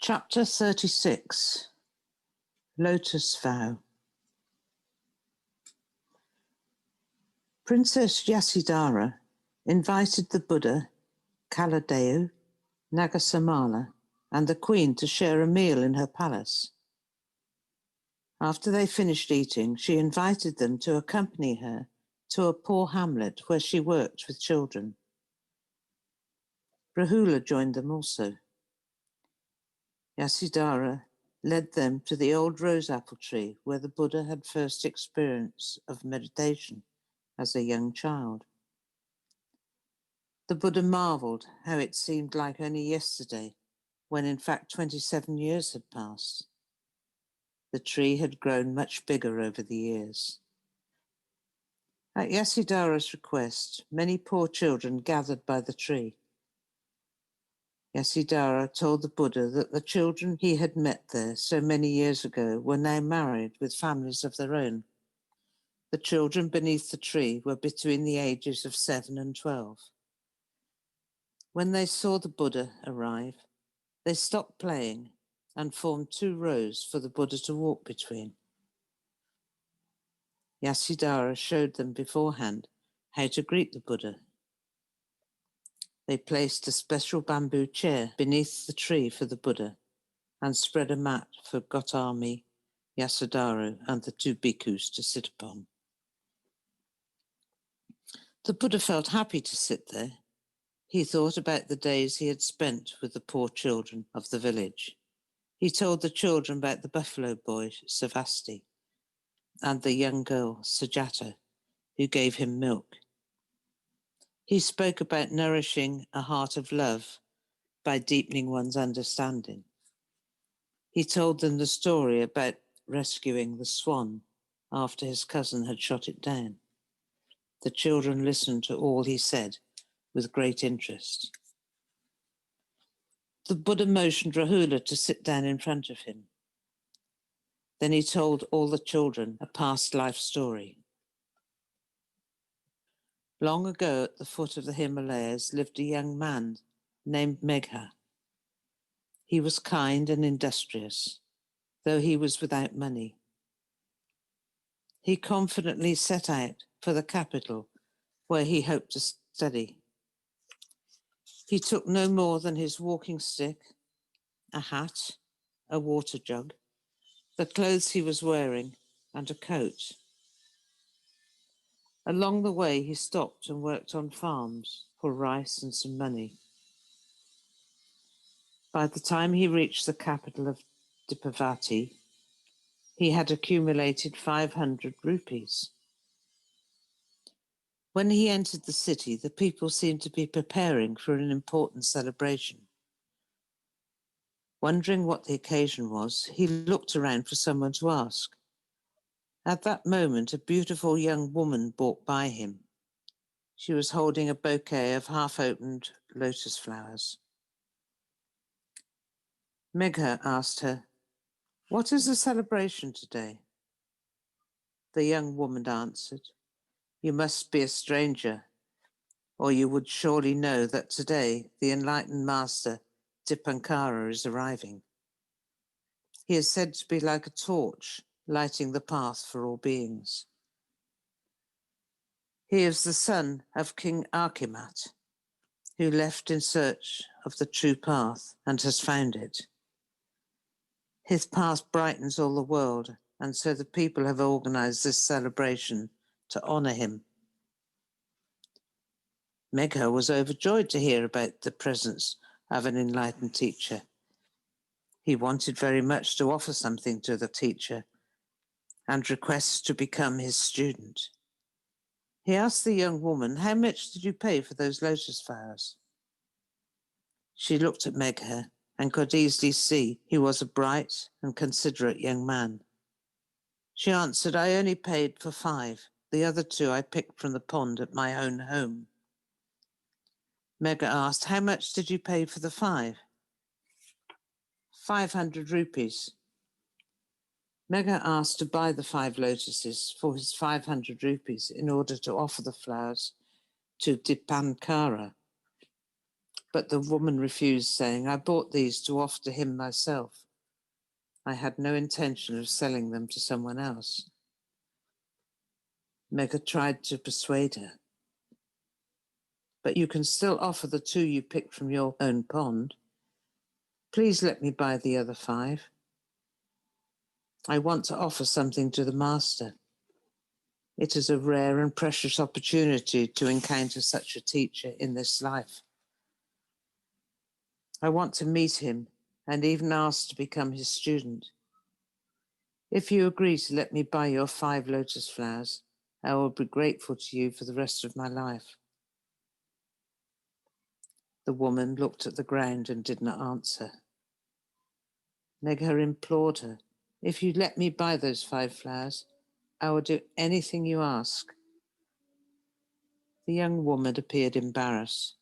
Chapter 36, Lotus Vow. Princess Yasidara invited the Buddha, Kaludayi, Nagasamala, and the Queen to share a meal in her palace. After they finished eating, she invited them to accompany her to a poor hamlet where she worked with children. Rahula joined them also. Yasidara led them to the old rose apple tree where the Buddha had first experience of meditation as a young child. The Buddha marveled how it seemed like only yesterday, when in fact 27 years had passed. The tree had grown much bigger over the years. At Yasidara's request, many poor children gathered by the tree. Yasidara told the Buddha that the children he had met there so many years ago were now married with families of their own. The children beneath the tree were between the ages of 7 and 12. When they saw the Buddha arrive, they stopped playing and formed 2 rows for the Buddha to walk between. Yasidara showed them beforehand how to greet the Buddha. They placed a special bamboo chair beneath the tree for the Buddha and spread a mat for Gautami, Yasodhara, and the 2 bhikkhus to sit upon. The Buddha felt happy to sit there. He thought about the days he had spent with the poor children of the village. He told the children about the buffalo boy, Savasti, and the young girl, Sujata, who gave him milk. He spoke about nourishing a heart of love by deepening one's understanding. He told them the story about rescuing the swan after his cousin had shot it down. The children listened to all he said with great interest. The Buddha motioned Rahula to sit down in front of him. Then he told all the children a past life story. Long ago, at the foot of the Himalayas, lived a young man named Megha. He was kind and industrious, though he was without money. He confidently set out for the capital, where he hoped to study. He took no more than his walking stick, a hat, a water jug, the clothes he was wearing, and a coat. Along the way, he stopped and worked on farms for rice and some money. By the time he reached the capital of Dipavati, he had accumulated 500 rupees. When he entered the city, the people seemed to be preparing for an important celebration. Wondering what the occasion was, he looked around for someone to ask. At that moment, a beautiful young woman walked by him. She was holding a bouquet of half-opened lotus flowers. Megha asked her, "What is the celebration today?" The young woman answered, "You must be a stranger, or you would surely know that today the Enlightened Master Dipankara is arriving. He is said to be like a torch, lighting the path for all beings. He is the son of King Archimat, who left in search of the true path and has found it. His path brightens all the world, and so the people have organized this celebration to honor him." Megha was overjoyed to hear about the presence of an enlightened teacher. He wanted very much to offer something to the teacher and request to become his student. He asked the young woman, "How much did you pay for those lotus flowers?" She looked at Megha and could easily see he was a bright and considerate young man. She answered, "I only paid for 5. The other 2 I picked from the pond at my own home." Megha asked, "How much did you pay for the 5? 500 rupees. Megha asked to buy the 5 lotuses for his 500 rupees in order to offer the flowers to Dipankara. But the woman refused, saying, I bought these to offer to him myself. I had no intention of selling them to someone else. Megha tried to persuade her. But you can still offer the 2 you picked from your own pond. Please let me buy the other 5. I want to offer something to the Master. It is a rare and precious opportunity to encounter such a teacher in this life. I want to meet him and even ask to become his student. If you agree to let me buy your 5 lotus flowers, I will be grateful to you for the rest of my life. The woman looked at the ground and did not answer. Megha implored her, if you let me buy those 5 flowers, I will do anything you ask. The young woman appeared embarrassed.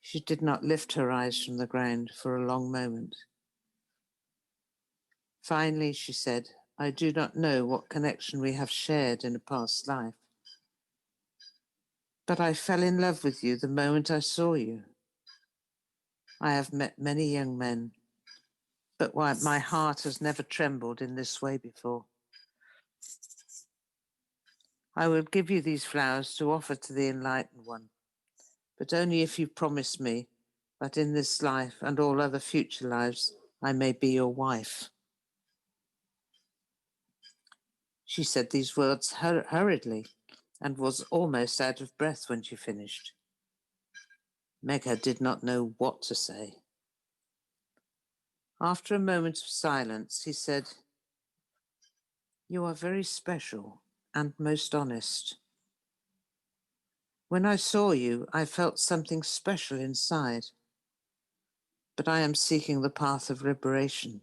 She did not lift her eyes from the ground for a long moment. Finally, she said, I do not know what connection we have shared in a past life, but I fell in love with you the moment I saw you. I have met many young men, but my heart has never trembled in this way before. I will give you these flowers to offer to the Enlightened One, but only if you promise me that in this life and all other future lives I may be your wife. She said these words hurriedly and was almost out of breath when she finished. Megha did not know what to say. After a moment of silence, he said, You are very special and most honest. When I saw you, I felt something special inside, but I am seeking the path of liberation.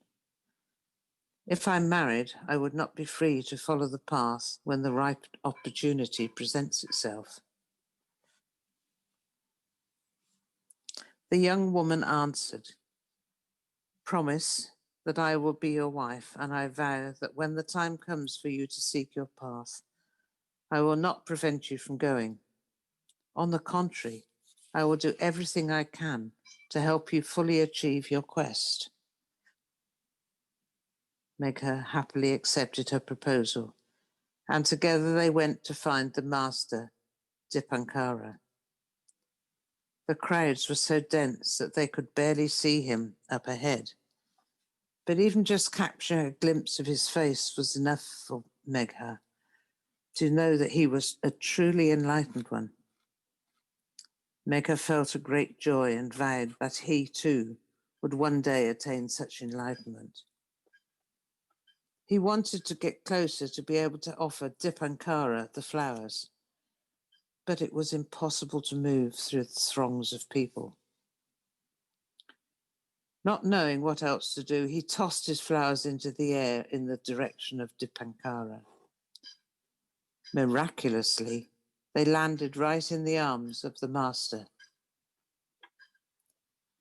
If I'm married, I would not be free to follow the path when the right opportunity presents itself. The young woman answered, Promise that I will be your wife, and I vow that when the time comes for you to seek your path, I will not prevent you from going. On the contrary, I will do everything I can to help you fully achieve your quest. Megha happily accepted her proposal, and together they went to find the master, Dipankara. The crowds were so dense that they could barely see him up ahead, but even just capturing a glimpse of his face was enough for Megha to know that he was a truly enlightened one. Megha felt a great joy and vowed that he too would one day attain such enlightenment. He wanted to get closer to be able to offer Dipankara the flowers, but it was impossible to move through the throngs of people. Not knowing what else to do, he tossed his flowers into the air in the direction of Dipankara. Miraculously, they landed right in the arms of the master.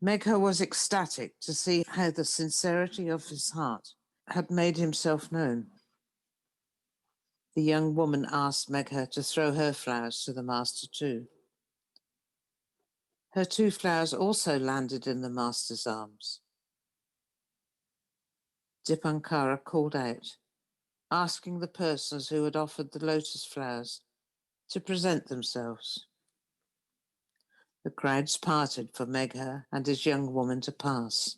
Megha was ecstatic to see how the sincerity of his heart had made himself known. The young woman asked Megha to throw her flowers to the master too. Her 2 flowers also landed in the master's arms. Dipankara called out, asking the persons who had offered the lotus flowers to present themselves. The crowds parted for Megha and his young woman to pass.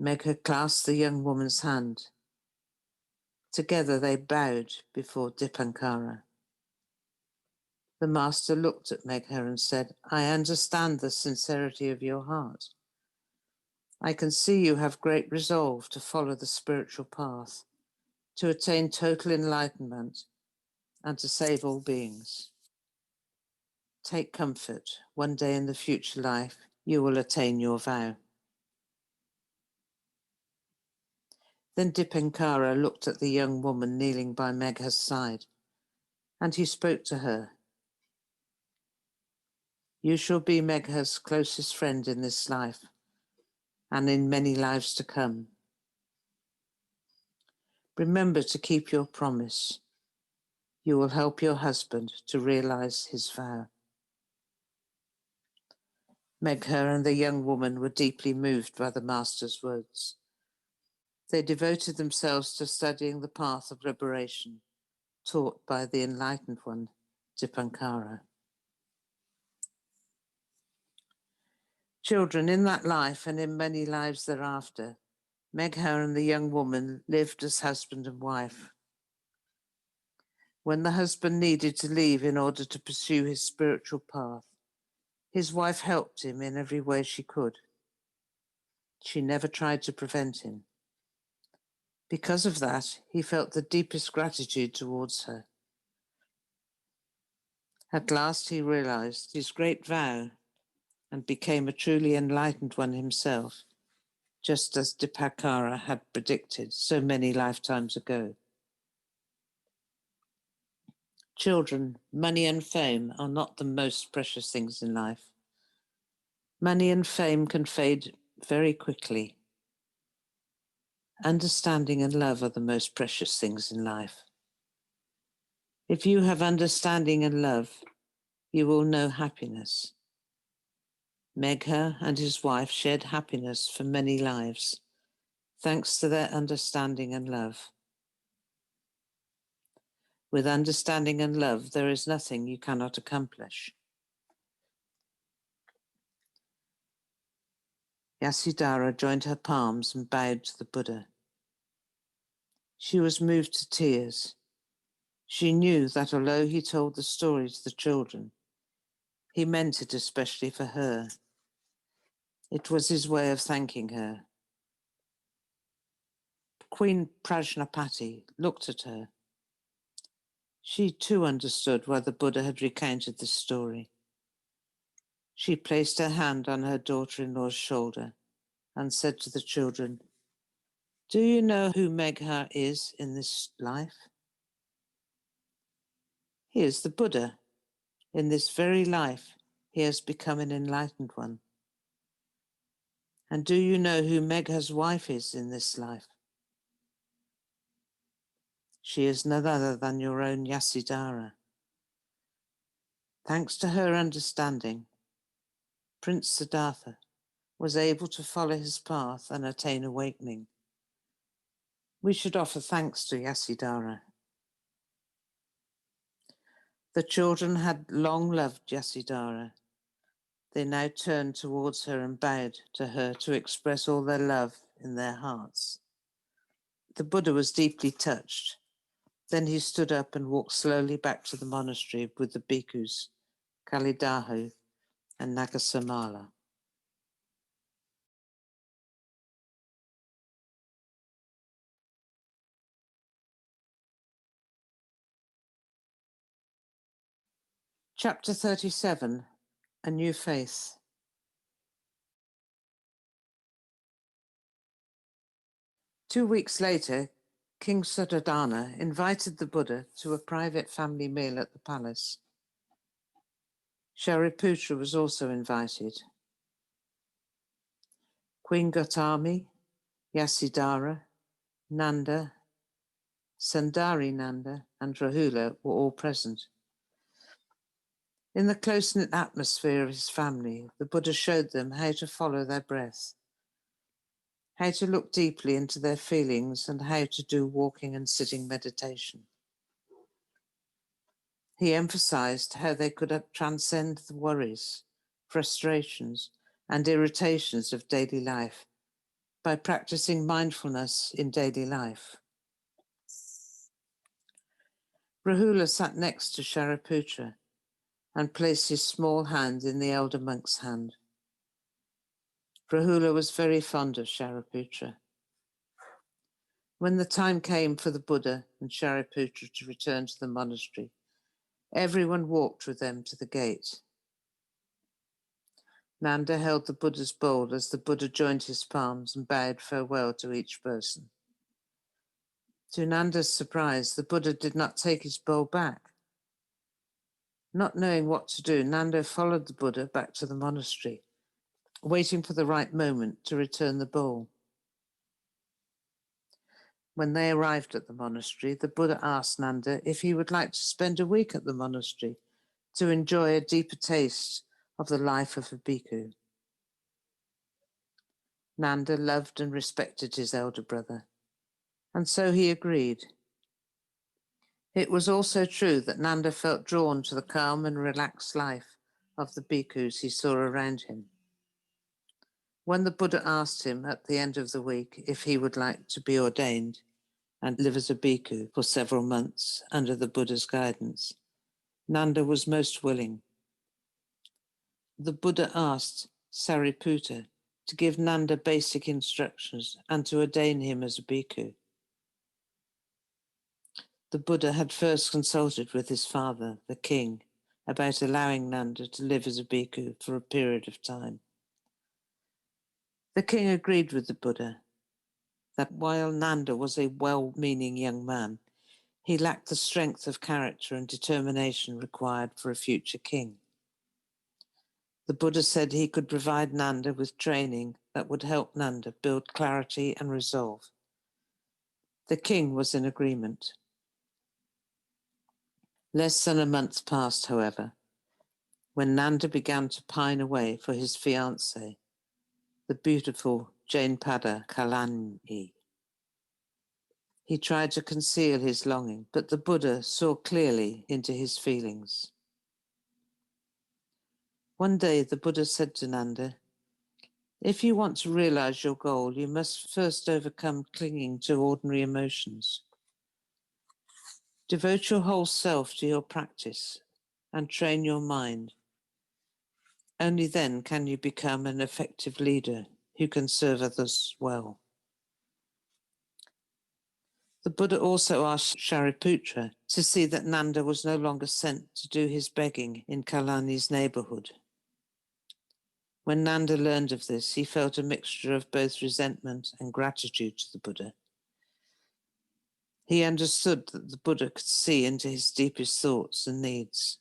Megha clasped the young woman's hand. Together they bowed before Dipankara. The master looked at Megha and said, I understand the sincerity of your heart. I can see you have great resolve to follow the spiritual path, to attain total enlightenment, and to save all beings. Take comfort. One day in the future life, you will attain your vow. Then Dipankara looked at the young woman kneeling by Megha's side, and he spoke to her. You shall be Megha's closest friend in this life, and in many lives to come. Remember to keep your promise. You will help your husband to realize his vow. Megha and the young woman were deeply moved by the Master's words. They devoted themselves to studying the path of liberation taught by the Enlightened One, Dipankara. Children, in that life and in many lives thereafter, Megha and the young woman lived as husband and wife. When the husband needed to leave in order to pursue his spiritual path, his wife helped him in every way she could. She never tried to prevent him. Because of that, he felt the deepest gratitude towards her. At last he realized his great vow and became a truly enlightened one himself, just as Dipankara had predicted so many lifetimes ago. Children, money and fame are not the most precious things in life. Money and fame can fade very quickly. Understanding and love are the most precious things in life. If you have understanding and love, you will know happiness. Megha and his wife shared happiness for many lives, thanks to their understanding and love. With understanding and love, there is nothing you cannot accomplish. Yasidara joined her palms and bowed to the Buddha. She was moved to tears. She knew that although he told the story to the children, he meant it especially for her. It was his way of thanking her. Queen Prajnapati looked at her. She too understood why the Buddha had recounted this story. She placed her hand on her daughter-in-law's shoulder and said to the children, "Do you know who Megha is in this life? He is the Buddha. In this very life, he has become an enlightened one. And do you know who Megha's wife is in this life? She is none other than your own Yasidara. Thanks to her understanding, Prince Siddhartha was able to follow his path and attain awakening. We should offer thanks to Yasidara." The children had long loved Yasidara. They now turned towards her and bowed to her to express all their love in their hearts. The Buddha was deeply touched. Then he stood up and walked slowly back to the monastery with the bhikkhus, Kaludayi and Nagasamala. Chapter 37, A New Faith. Two weeks later, King Suddhodana invited the Buddha to a private family meal at the palace. Shariputra was also invited. Queen Gautami, Yasidara, Nanda, Sundari Nanda, and Rahula were all present. In the close-knit atmosphere of his family, the Buddha showed them how to follow their breath, how to look deeply into their feelings, and how to do walking and sitting meditation. He emphasized how they could transcend the worries, frustrations, and irritations of daily life by practicing mindfulness in daily life. Rahula sat next to Shariputra and placed his small hand in the elder monk's hand. Rahula was very fond of Shariputra. When the time came for the Buddha and Shariputra to return to the monastery, everyone walked with them to the gate. Nanda held the Buddha's bowl as the Buddha joined his palms and bowed farewell to each person. To Nanda's surprise, the Buddha did not take his bowl back. Not knowing what to do, Nanda followed the Buddha back to the monastery, waiting for the right moment to return the bowl. When they arrived at the monastery, the Buddha asked Nanda if he would like to spend a week at the monastery to enjoy a deeper taste of the life of a bhikkhu. Nanda loved and respected his elder brother, and so he agreed. It was also true that Nanda felt drawn to the calm and relaxed life of the bhikkhus he saw around him. When the Buddha asked him at the end of the week if he would like to be ordained and live as a bhikkhu for several months under the Buddha's guidance, Nanda was most willing. The Buddha asked Sariputta to give Nanda basic instructions and to ordain him as a bhikkhu. The Buddha had first consulted with his father, the king, about allowing Nanda to live as a bhikkhu for a period of time. The king agreed with the Buddha that while Nanda was a well-meaning young man, he lacked the strength of character and determination required for a future king. The Buddha said he could provide Nanda with training that would help Nanda build clarity and resolve. The king was in agreement. Less than a month passed, however, when Nanda began to pine away for his fiancée, the beautiful Jainpada Kaludayi. He tried to conceal his longing, but the Buddha saw clearly into his feelings. One day the Buddha said to Nanda, "If you want to realize your goal, you must first overcome clinging to ordinary emotions. Devote your whole self to your practice and train your mind. Only then can you become an effective leader who can serve others well." The Buddha also asked Shariputra to see that Nanda was no longer sent to do his begging in Kalani's neighborhood. When Nanda learned of this, he felt a mixture of both resentment and gratitude to the Buddha. He understood that the Buddha could see into his deepest thoughts and needs.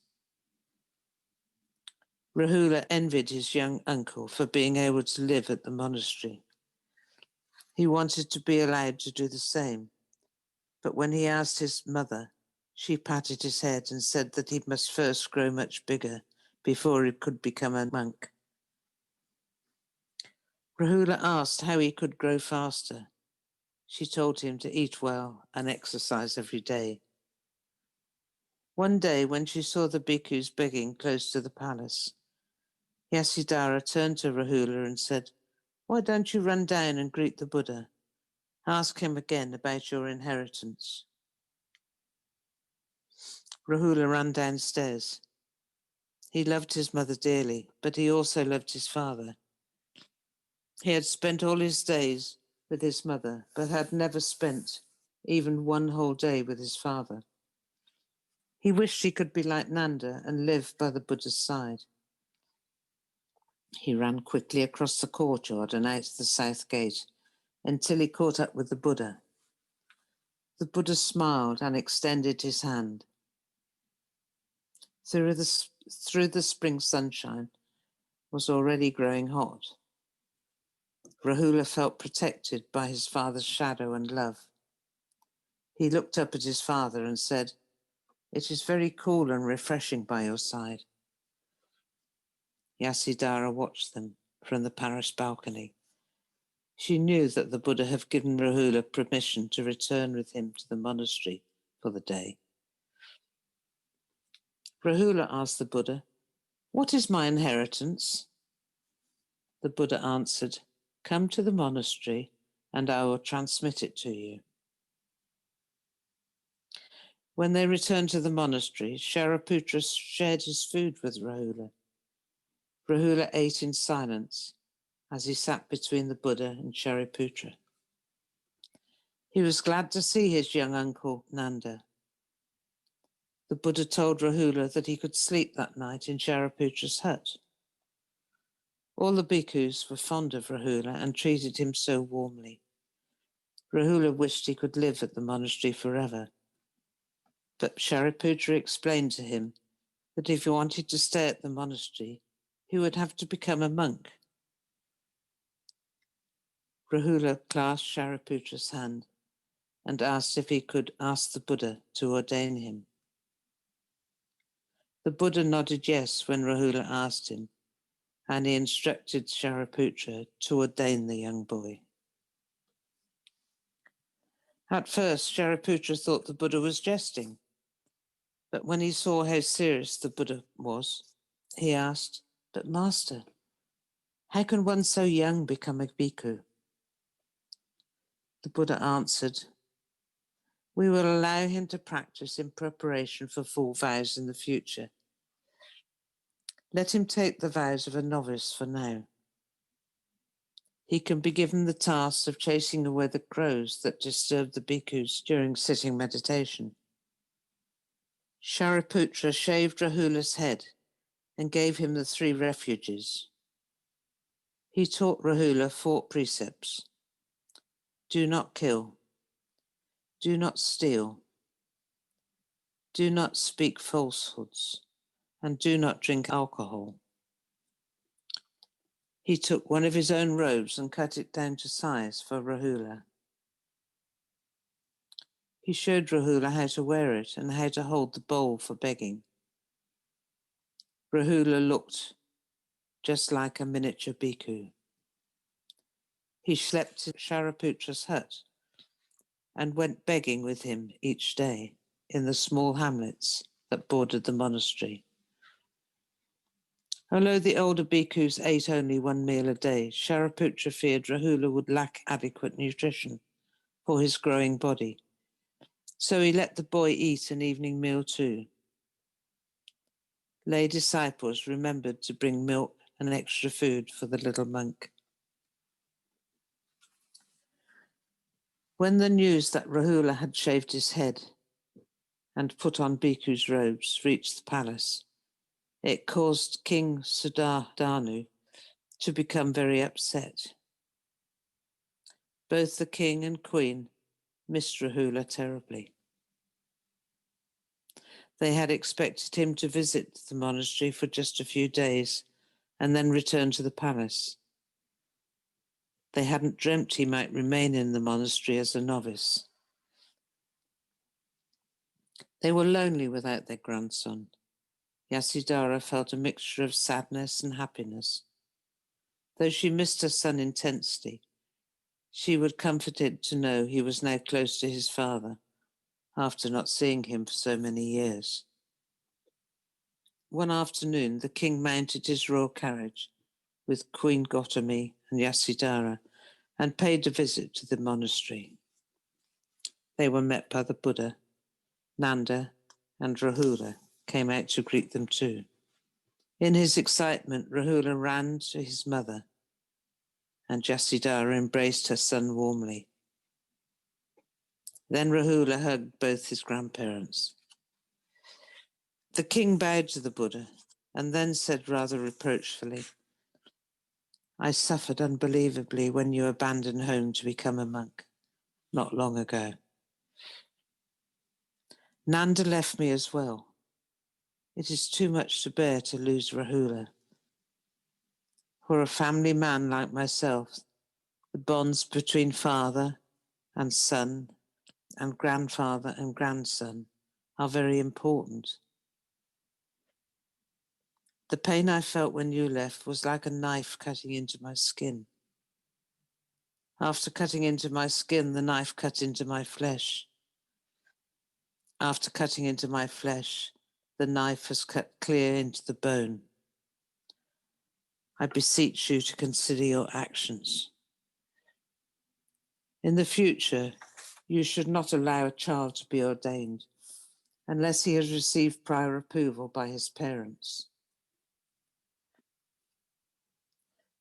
Rahula envied his young uncle for being able to live at the monastery. He wanted to be allowed to do the same, but when he asked his mother, she patted his head and said that he must first grow much bigger before he could become a monk. Rahula asked how he could grow faster. She told him to eat well and exercise every day. One day, when she saw the bhikkhus begging close to the palace, Yasidara turned to Rahula and said, "Why don't you run down and greet the Buddha? Ask him again about your inheritance." Rahula ran downstairs. He loved his mother dearly, but he also loved his father. He had spent all his days with his mother, but had never spent even one whole day with his father. He wished he could be like Nanda and live by the Buddha's side. He ran quickly across the courtyard and out the south gate until he caught up with the Buddha. The Buddha smiled and extended his hand. Through the spring sunshine was already growing hot. Rahula felt protected by his father's shadow and love. He looked up at his father and said, "It is very cool and refreshing by your side." Yasidara watched them from the palace balcony. She knew that the Buddha had given Rahula permission to return with him to the monastery for the day. Rahula asked the Buddha, "What is my inheritance?" The Buddha answered, "Come to the monastery and I will transmit it to you." When they returned to the monastery, Shariputra shared his food with Rahula. Rahula ate in silence as he sat between the Buddha and Shariputra. He was glad to see his young uncle, Nanda. The Buddha told Rahula that he could sleep that night in Shariputra's hut. All the bhikkhus were fond of Rahula and treated him so warmly. Rahula wished he could live at the monastery forever. But Shariputra explained to him that if he wanted to stay at the monastery, he would have to become a monk. Rahula clasped Shariputra's hand and asked if he could ask the Buddha to ordain him. The Buddha nodded yes when Rahula asked him, and he instructed Shariputra to ordain the young boy. At first, Shariputra thought the Buddha was jesting, but when he saw how serious the Buddha was, he asked, "But Master, how can one so young become a bhikkhu?" The Buddha answered, "We will allow him to practice in preparation for full vows in the future. Let him take the vows of a novice for now. He can be given the task of chasing away the crows that disturb the bhikkhus during sitting meditation." Shariputra shaved Rahula's head and gave him the 3 refuges. He taught Rahula 4 precepts. Do not kill. Do not steal. Do not speak falsehoods. And do not drink alcohol. He took one of his own robes and cut it down to size for Rahula. He showed Rahula how to wear it and how to hold the bowl for begging. Rahula looked just like a miniature bhikkhu. He slept in Shariputra's hut and went begging with him each day in the small hamlets that bordered the monastery. Although the older bhikkhus ate only 1 meal a day, Shariputra feared Rahula would lack adequate nutrition for his growing body. So he let the boy eat an evening meal too. Lay disciples remembered to bring milk and extra food for the little monk. When the news that Rahula had shaved his head and put on bhikkhu's robes reached the palace, it caused King Suddhodana to become very upset. Both the king and queen missed Rahula terribly. They had expected him to visit the monastery for just a few days and then return to the palace. They hadn't dreamt he might remain in the monastery as a novice. They were lonely without their grandson. Yasidara felt a mixture of sadness and happiness. Though she missed her son intensely, she was comforted to know he was now close to his father after not seeing him for so many years. One afternoon, the king mounted his royal carriage with Queen Gautami and Yasidara and paid a visit to the monastery. They were met by the Buddha. Nanda and Rahula came out to greet them too. In his excitement, Rahula ran to his mother and Yasidara embraced her son warmly. Then Rahula hugged both his grandparents. The king bowed to the Buddha and then said rather reproachfully, "I suffered unbelievably when you abandoned home to become a monk, not long ago. Nanda left me as well. It is too much to bear to lose Rahula. For a family man like myself, the bonds between father and son and grandfather and grandson are very important. The pain I felt when you left was like a knife cutting into my skin. After cutting into my skin, the knife cut into my flesh. After cutting into my flesh, the knife has cut clear into the bone. I beseech you to consider your actions. In the future, you should not allow a child to be ordained unless he has received prior approval by his parents."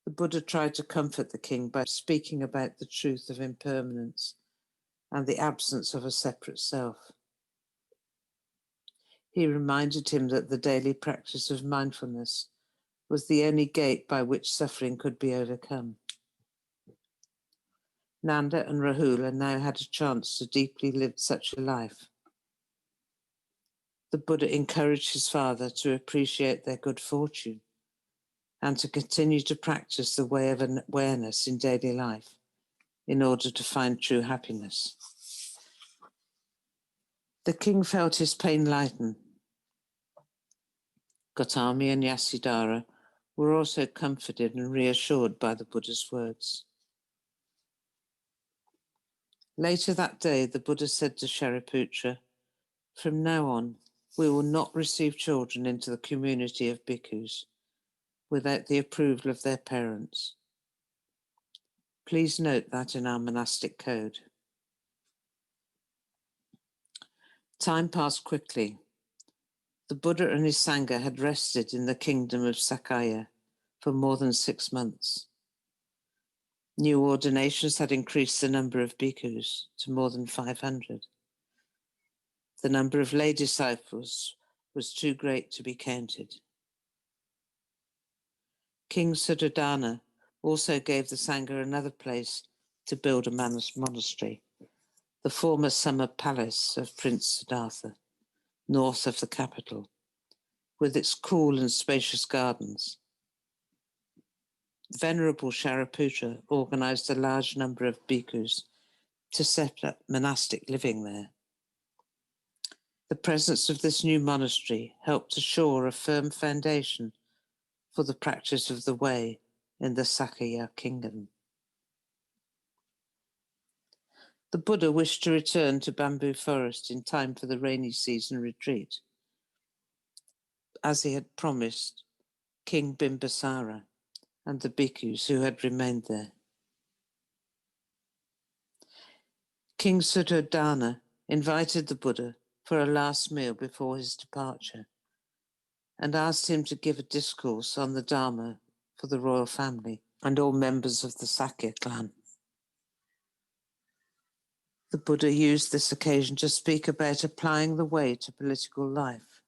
The Buddha tried to comfort the king by speaking about the truth of impermanence and the absence of a separate self. He reminded him that the daily practice of mindfulness was the only gate by which suffering could be overcome. Nanda and Rahula now had a chance to deeply live such a life. The Buddha encouraged his father to appreciate their good fortune and to continue to practice the way of awareness in daily life in order to find true happiness. The king felt his pain lighten. Gautami and Yasidara were also comforted and reassured by the Buddha's words. Later that day, the Buddha said to Shariputra, "From now on, we will not receive children into the community of bhikkhus without the approval of their parents. Please note that in our monastic code." Time passed quickly. The Buddha and his sangha had rested in the kingdom of Sakya for more than 6 months. New ordinations had increased the number of bhikkhus to more than 500. The number of lay disciples was too great to be counted. King Suddhodana also gave the sangha another place to build a monastery, the former summer palace of Prince Siddhartha, north of the capital, with its cool and spacious gardens. Venerable Shariputra organized a large number of bhikkhus to set up monastic living there. The presence of this new monastery helped assure a firm foundation for the practice of the way in the Sakya kingdom. The Buddha wished to return to Bamboo Forest in time for the rainy season retreat, as he had promised King Bimbisara and the bhikkhus who had remained there. King Suddhodana invited the Buddha for a last meal before his departure and asked him to give a discourse on the Dharma for the royal family and all members of the Sakya clan. The Buddha used this occasion to speak about applying the way to political life.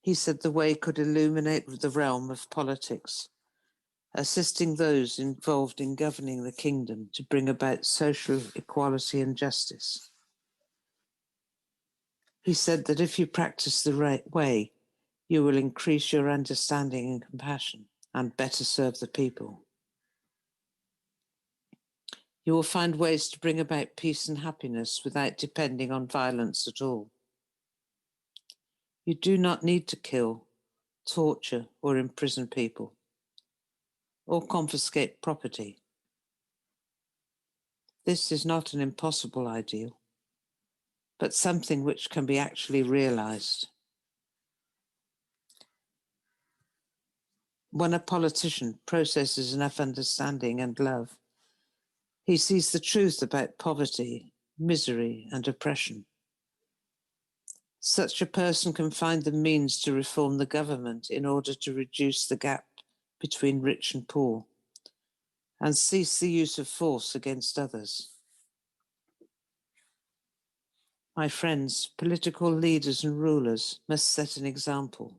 He said the way could illuminate the realm of politics, assisting those involved in governing the kingdom to bring about social equality and justice. He said that if you practice the right way, you will increase your understanding and compassion and better serve the people. You will find ways to bring about peace and happiness without depending on violence at all. You do not need to kill, torture, or imprison people, or confiscate property. This is not an impossible ideal, but something which can be actually realized. When a politician processes enough understanding and love, he sees the truth about poverty, misery, and oppression. Such a person can find the means to reform the government in order to reduce the gap between rich and poor and cease the use of force against others. My friends, political leaders and rulers must set an example.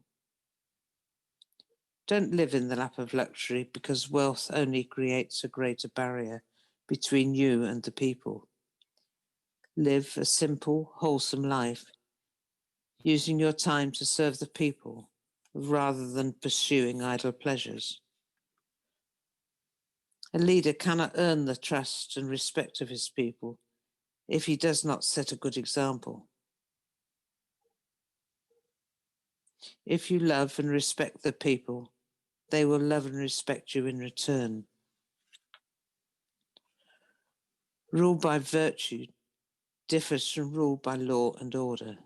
Don't live in the lap of luxury because wealth only creates a greater barrier between you and the people. Live a simple, wholesome life, using your time to serve the people rather than pursuing idle pleasures. A leader cannot earn the trust and respect of his people if he does not set a good example. If you love and respect the people, they will love and respect you in return. Rule by virtue differs from rule by law and order.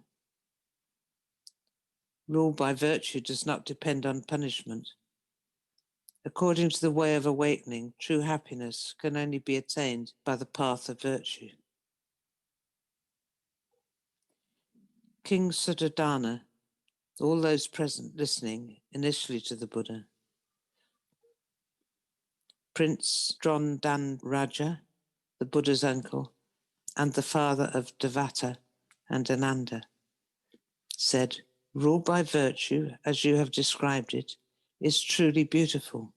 Rule by virtue does not depend on punishment. According to the way of awakening, true happiness can only be attained by the path of virtue. King Suddhodana, all those present listening initially to the Buddha, Prince Drondan Raja, the Buddha's uncle, and the father of Devata and Ananda, said, "Rule by virtue, as you have described it, is truly beautiful.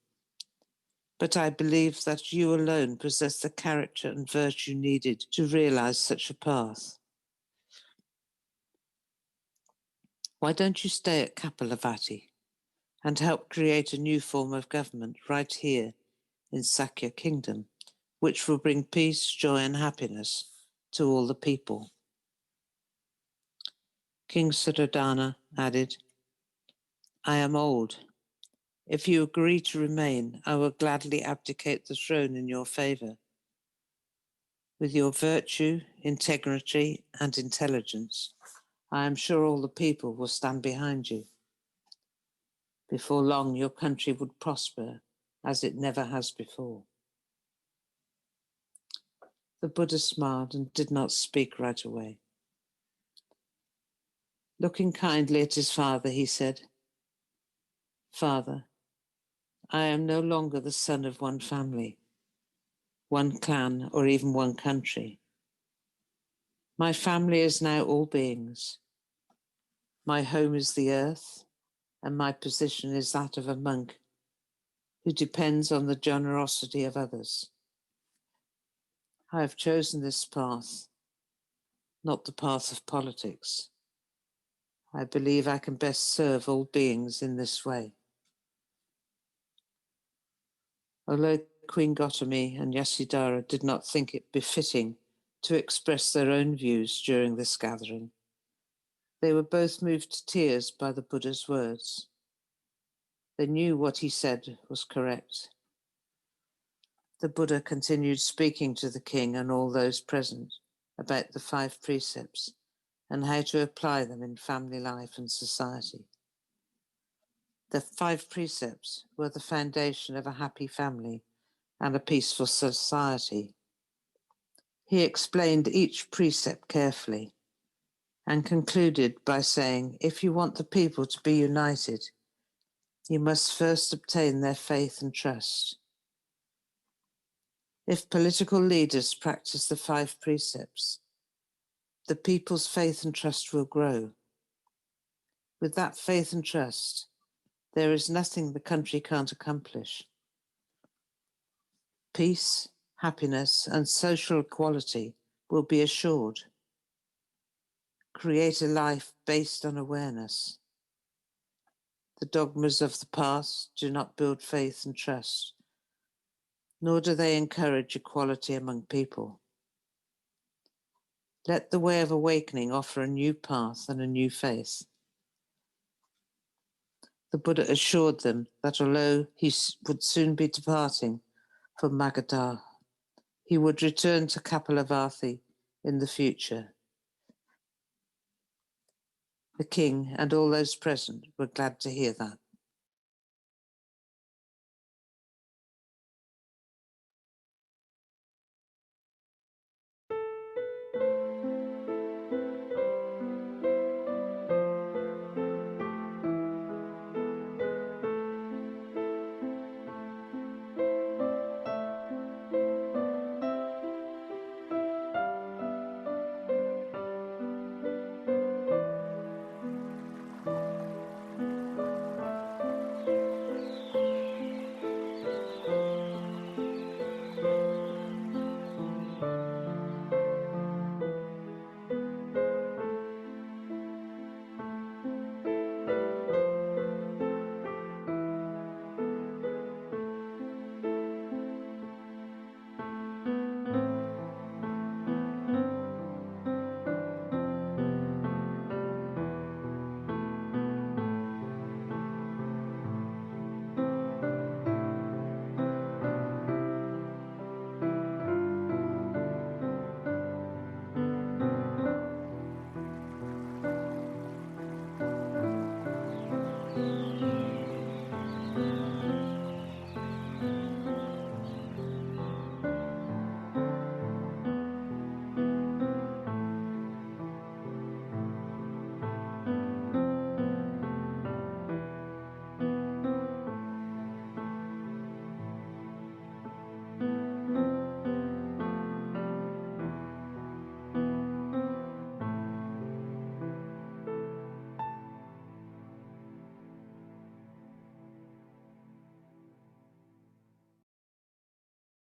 But I believe that you alone possess the character and virtue needed to realize such a path. Why don't you stay at Kapilavattī and help create a new form of government right here in Sakya Kingdom, which will bring peace, joy, and happiness to all the people?" King Suddhodana added, I am old. If you agree to remain, I will gladly abdicate the throne in your favour. With your virtue, integrity, and intelligence, I am sure all the people will stand behind you. Before long, your country would prosper as it never has before. The Buddha smiled and did not speak right away. Looking kindly at his father, he said, Father, I am no longer the son of one family, one clan, or even one country. My family is now all beings. My home is the earth, and my position is that of a monk who depends on the generosity of others. I have chosen this path, not the path of politics. I believe I can best serve all beings in this way. Although Queen Gotami and Yasidara did not think it befitting to express their own views during this gathering, they were both moved to tears by the Buddha's words. They knew what he said was correct. The Buddha continued speaking to the king and all those present about the 5 precepts and how to apply them in family life and society. The 5 precepts were the foundation of a happy family and a peaceful society. He explained each precept carefully and concluded by saying, if you want the people to be united, you must first obtain their faith and trust. If political leaders practice the 5 precepts, the people's faith and trust will grow. With that faith and trust, there is nothing the country can't accomplish. Peace, happiness, and social equality will be assured. Create a life based on awareness. The dogmas of the past do not build faith and trust, nor do they encourage equality among people. Let the way of awakening offer a new path and a new faith. The Buddha assured them that although he would soon be departing from Magadha, he would return to Kapilavathi in the future. The king and all those present were glad to hear that.